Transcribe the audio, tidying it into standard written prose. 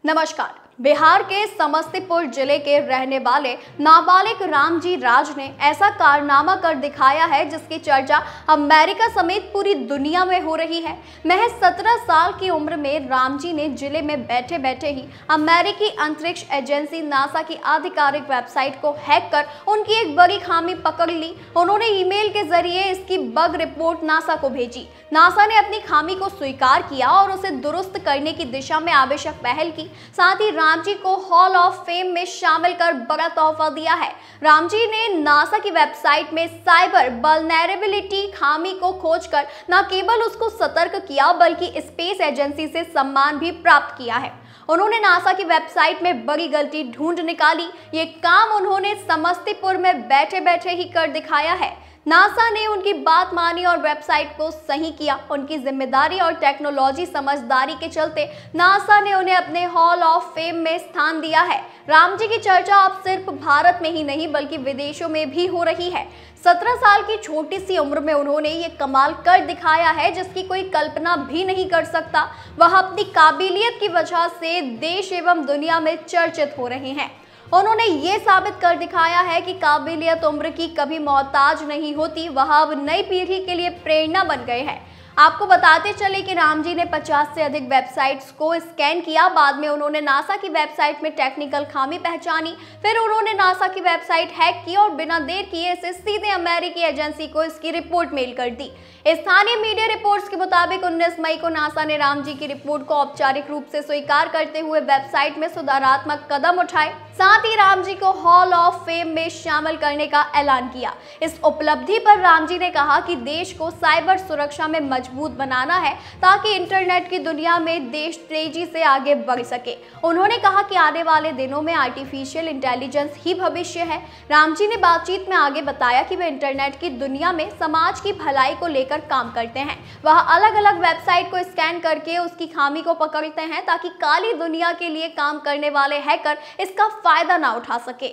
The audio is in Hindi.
नमस्कार। बिहार के समस्तीपुर जिले के रहने वाले नाबालिग रामजी राज ने ऐसा कारनामा कर दिखाया है जिसकी चर्चा अमेरिका समेत पूरी दुनिया में हो रही है। महज 17 साल की उम्र में रामजी ने जिले में बैठे बैठे ही अमेरिकी अंतरिक्ष एजेंसी नासा की आधिकारिक वेबसाइट को हैक कर उनकी एक बड़ी खामी पकड़ ली। उन्होंने ईमेल के जरिए इसकी बग रिपोर्ट नासा को भेजी। नासा ने अपनी खामी को स्वीकार किया और उसे दुरुस्त करने की दिशा में आवश्यक पहल की। साथ ही रामजी को हॉल ऑफ फेम में शामिल कर बड़ा तोहफा दिया है। रामजी ने नासा की वेबसाइट में साइबर वल्नरेबिलिटी खामी को खोजकर न केवल उसको सतर्क किया बल्कि स्पेस एजेंसी से सम्मान भी प्राप्त किया है। उन्होंने नासा की वेबसाइट में बड़ी गलती ढूंढ निकाली। ये काम उन्होंने समस्तीपुर में बैठे बैठे ही कर दिखाया है। नासा ने उनकी बात मानी और वेबसाइट को सही किया। उनकी जिम्मेदारी और टेक्नोलॉजी समझदारी के चलते नासा ने उन्हें अपने हॉल ऑफ फेम में स्थान दिया है। रामजी की चर्चा अब सिर्फ भारत में ही नहीं बल्कि विदेशों में भी हो रही है। 17 साल की छोटी सी उम्र में उन्होंने ये कमाल कर दिखाया है जिसकी कोई कल्पना भी नहीं कर सकता। वह अपनी काबिलियत की वजह से देश एवं दुनिया में चर्चित हो रहे हैं। उन्होंने ये साबित कर दिखाया है कि काबिलियत उम्र की कभी मोहताज नहीं होती। वह अब नई पीढ़ी के लिए प्रेरणा बन गए हैं। आपको बताते चले कि रामजी ने 50 से अधिक वेबसाइट्स को स्कैन किया। बाद में उन्होंने नासा की वेबसाइट में टेक्निकल खामी पहचानी। फिर उन्होंने नासा की वेबसाइट हैक की और बिना देर किए इसे सीधे अमेरिकी एजेंसी को इसकी रिपोर्ट मेल कर दी। स्थानीय मीडिया रिपोर्ट्स के मुताबिक 19 मई को नासा ने रामजी की रिपोर्ट को औपचारिक रूप से स्वीकार करते हुए वेबसाइट में सुधारात्मक कदम उठाए। साथ ही रामजी को हॉल ऑफ फेम में शामिल करने का ऐलान किया। इस उपलब्धि पर रामजी ने कहा कि देश को साइबर सुरक्षा में मजबूत बनाना है ताकि इंटरनेट की दुनिया में देश तेजी से आगे बढ़ सके। उन्होंने कहा कि आने वाले दिनों में आर्टिफिशियल इंटेलिजेंस ही भविष्य है। रामजी ने बातचीत में आगे बताया कि वे इंटरनेट की दुनिया में समाज की भलाई को लेकर काम करते हैं। वह अलग अलग वेबसाइट को स्कैन करके उसकी खामी को पकड़ते हैं ताकि काली दुनिया के लिए काम करने वाले हैकर इसका फायदा ना उठा सके।